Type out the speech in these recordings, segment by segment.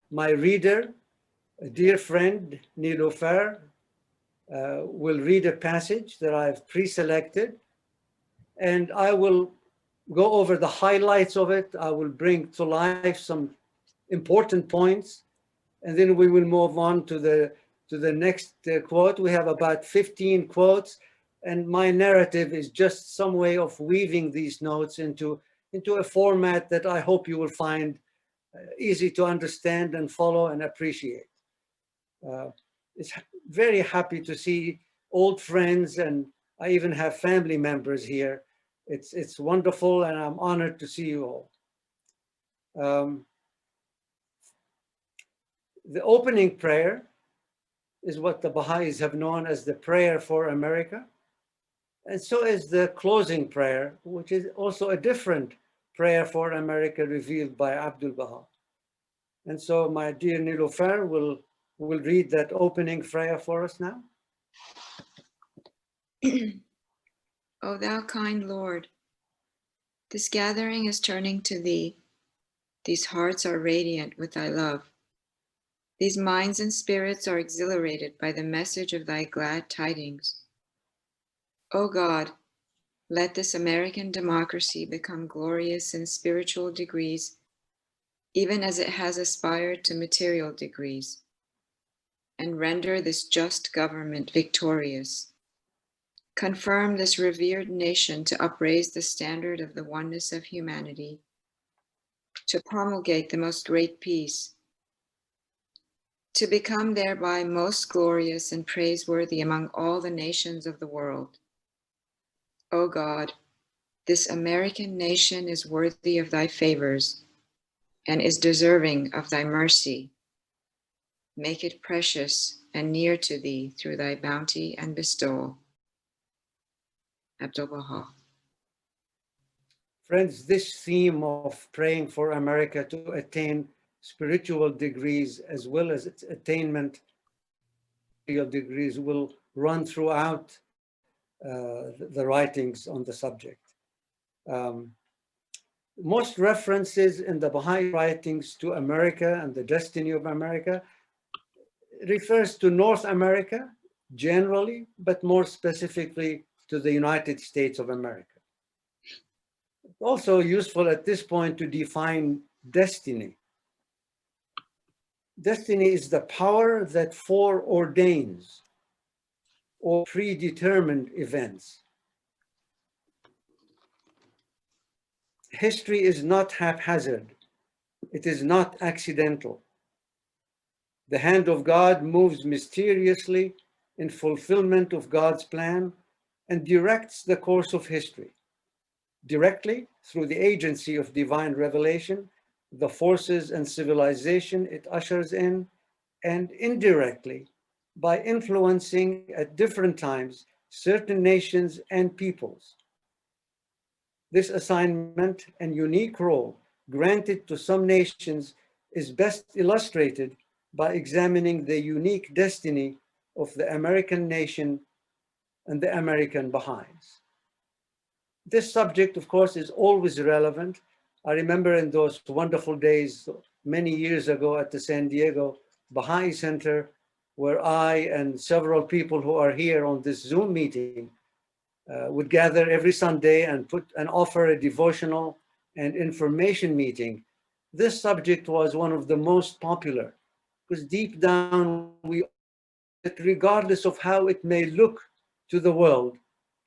My reader, a dear friend, Nilofer, will read a passage that I've pre-selected, and I will go over the highlights of it. I will bring to life some important points, and then we will move on to the next quote. We have about 15 quotes, and my narrative is just some way of weaving these notes into a format that I hope you will find easy to understand and follow and appreciate. Uh, it's very happy to see old friends, and I even have family members here. It's wonderful, and I'm honored to see you all. Um, the opening prayer is what the Baha'is have known as the prayer for America. And so is the closing prayer, which is also a different prayer for America revealed by Abdul Baha. And so my dear Nilofer will read that opening prayer for us now. O thou kind Lord, this gathering is turning to thee. These hearts are radiant with thy love. These minds and spirits are exhilarated by the message of thy glad tidings. O God, let this American democracy become glorious in spiritual degrees, even as it has aspired to material degrees, and render this just government victorious. Confirm this revered nation to upraise the standard of the oneness of humanity, to promulgate the most great peace, to become thereby most glorious and praiseworthy among all the nations of the world. O God, this American nation is worthy of thy favors and is deserving of thy mercy. Make it precious and near to thee through thy bounty and bestowal. Abdul Baha. Friends, this theme of praying for America to attain spiritual degrees as well as its attainment of degrees will run throughout the writings on the subject. Most references in the Baha'i writings to America and the destiny of America refers to North America generally, but more specifically to the United States of America. Also useful at this point to define destiny. Destiny is the power that foreordains or predetermined events. History is not haphazard. It is not accidental. The hand of God moves mysteriously in fulfillment of God's plan and directs the course of history. Directly through the agency of divine revelation, the forces and civilization it ushers in, and indirectly by influencing at different times certain nations and peoples. This assignment and unique role granted to some nations is best illustrated by examining the unique destiny of the American nation and the American Baha'is. This subject, of course, is always relevant. I remember in those wonderful days many years ago at the San Diego Baha'i Center, where I and several people who are here on this Zoom meeting would gather every Sunday and offer a devotional and information meeting. This subject was one of the most popular because deep down we, regardless of how it may look to the world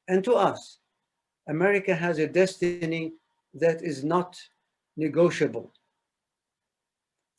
and to us, America has a destiny that is not negotiable.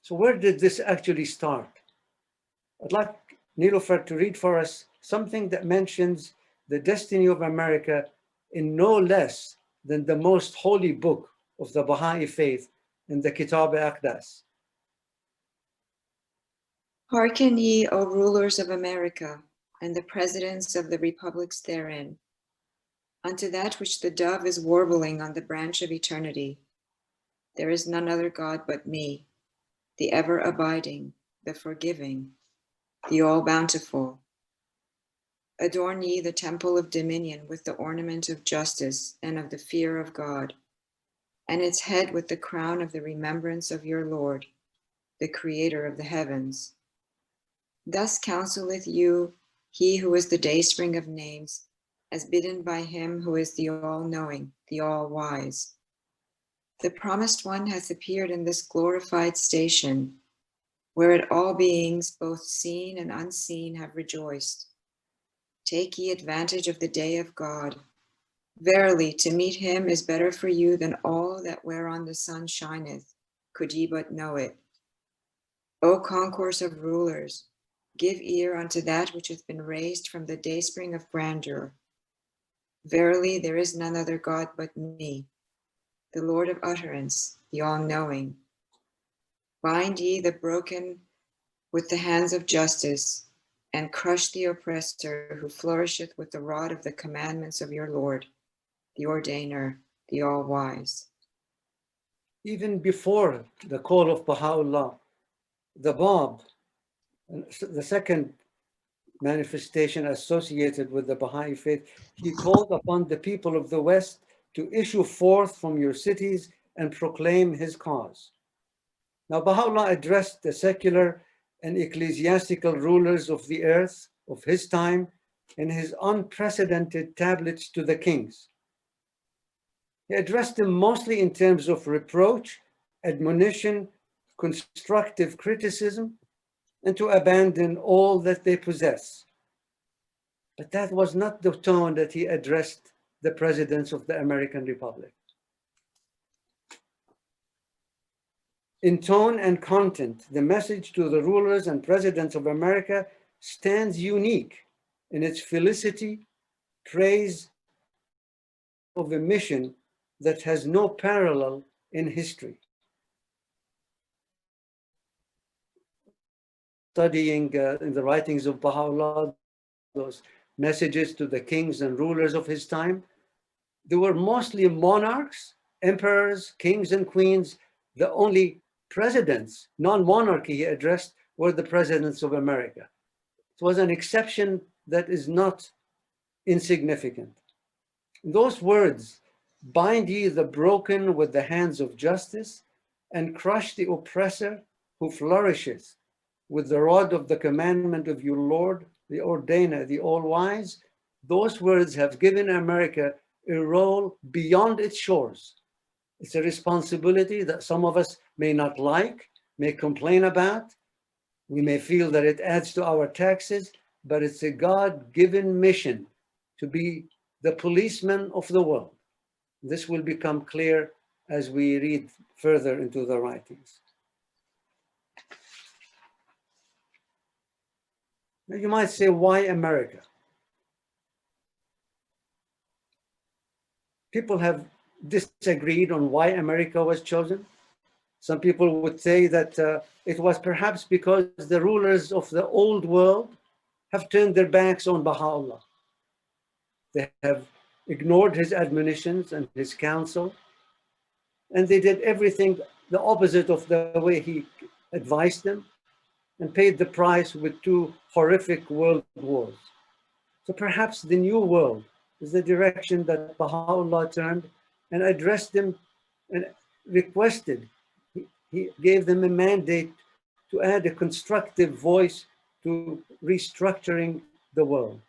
So where did this actually start? I'd like Nilofer to read for us something that mentions the destiny of America in no less than the most holy book of the Baha'i faith, in the Kitab-e-Aqdas. Hearken ye, O rulers of America, and the presidents of the republics therein, unto that which the dove is warbling on the branch of eternity. There is none other God but me, the ever-abiding, the forgiving, the all-bountiful. Adorn ye the temple of dominion with the ornament of justice and of the fear of God, and its head with the crown of the remembrance of your Lord. the creator of the heavens. Thus counseleth you he who is the dayspring of names, as bidden by him who is the all-knowing, the all-wise. The promised one hath appeared in this glorified station, whereat all beings, both seen and unseen, have rejoiced. Take ye advantage of the day of God. Verily, to meet him is better for you than all that whereon the sun shineth, could ye but know it. O concourse of rulers, give ear unto that which hath been raised from the dayspring of grandeur. Verily, there is none other God but me, the Lord of utterance, the all-knowing. Bind ye the broken with the hands of justice, and crush the oppressor who flourisheth with the rod of the commandments of your Lord, the ordainer, the all-wise. Even before the call of Baha'u'llah, the Bab, the second manifestation associated with the Baha'i faith, he called upon the people of the West to issue forth from your cities and proclaim his cause. Now, Baha'u'llah addressed the secular and ecclesiastical rulers of the earth of his time in his unprecedented tablets to the kings. He addressed them mostly in terms of reproach, admonition, constructive criticism, and to abandon all that they possess. But that was not the tone that he addressed the presidents of the American Republic. In tone and content, the message to the rulers and presidents of America stands unique in its felicity, praise of a mission that has no parallel in history. Studying in the writings of Baha'u'llah, those messages to the kings and rulers of his time, they were mostly monarchs, emperors, kings and queens. The only presidents, non-monarchy he addressed, were the presidents of America. It was an exception that is not insignificant. Those words, bind ye the broken with the hands of justice, and crush the oppressor who flourishes with the rod of the commandment of your Lord, the ordainer, the all-wise. Those words have given America a role beyond its shores. It's a responsibility that some of us may not like, may complain about. We may feel that it adds to our taxes, but it's a God-given mission to be the policeman of the world. This will become clear as we read further into the writings. Now you might say, why America? People have disagreed on why America was chosen. Some people would say that it was perhaps because the rulers of the old world have turned their backs on Baha'u'llah. They have ignored his admonitions and his counsel, and they did everything the opposite of the way he advised them, and paid the price with two horrific world wars. So perhaps the new world is the direction that Baha'u'llah turned and addressed them and requested. He gave them a mandate to add a constructive voice to restructuring the world.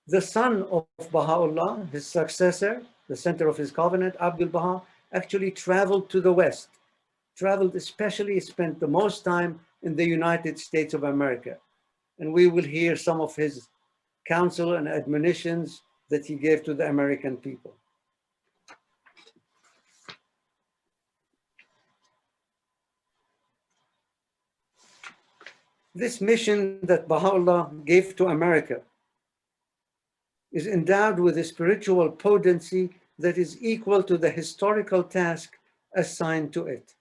The son of Baha'u'llah, his successor, the center of his covenant, Abdul Baha, actually traveled to the West, especially spent the most time in the United States of America. And we will hear some of his counsel and admonitions that he gave to the American people. This mission that Baha'u'llah gave to America is endowed with a spiritual potency that is equal to the historical task assigned to it.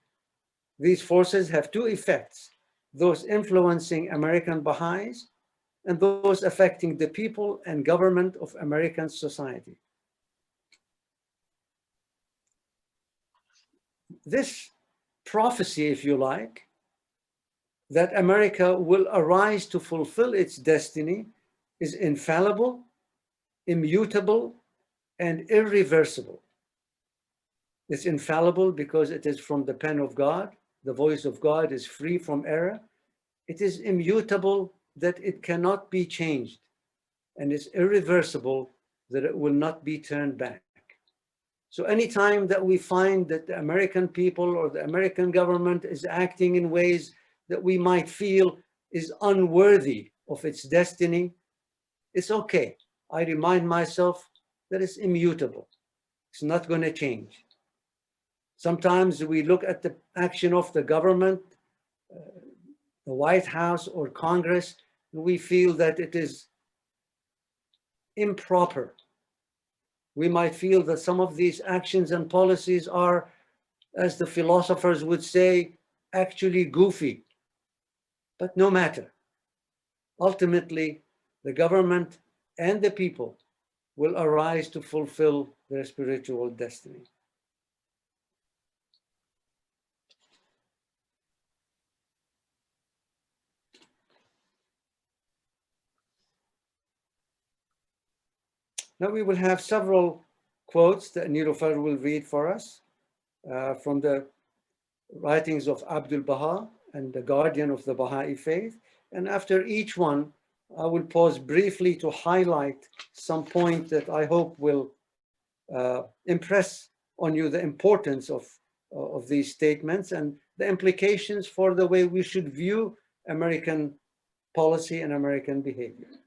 These forces have two effects: those influencing American Baha'is and those affecting the people and government of American society. This prophecy, if you like, that America will arise to fulfill its destiny is infallible, immutable, and irreversible. It's infallible because it is from the pen of God. The voice of God is free from error. It is immutable, that it cannot be changed, and it's irreversible, that it will not be turned back. So anytime that we find that the American people or the American government is acting in ways that we might feel is unworthy of its destiny, it's okay. I remind myself that it's immutable. It's not going to change. Sometimes we look at the action of the government, the White House or Congress, and we feel that it is improper. We might feel that some of these actions and policies are, as the philosophers would say, actually goofy. But no matter. Ultimately, the government and the people will arise to fulfill their spiritual destiny. Now we will have several quotes that Nilufar will read for us from the writings of Abdul Baha and the guardian of the Baha'i faith. And after each one, I will pause briefly to highlight some point that I hope will impress on you the importance of these statements and the implications for the way we should view American policy and American behavior.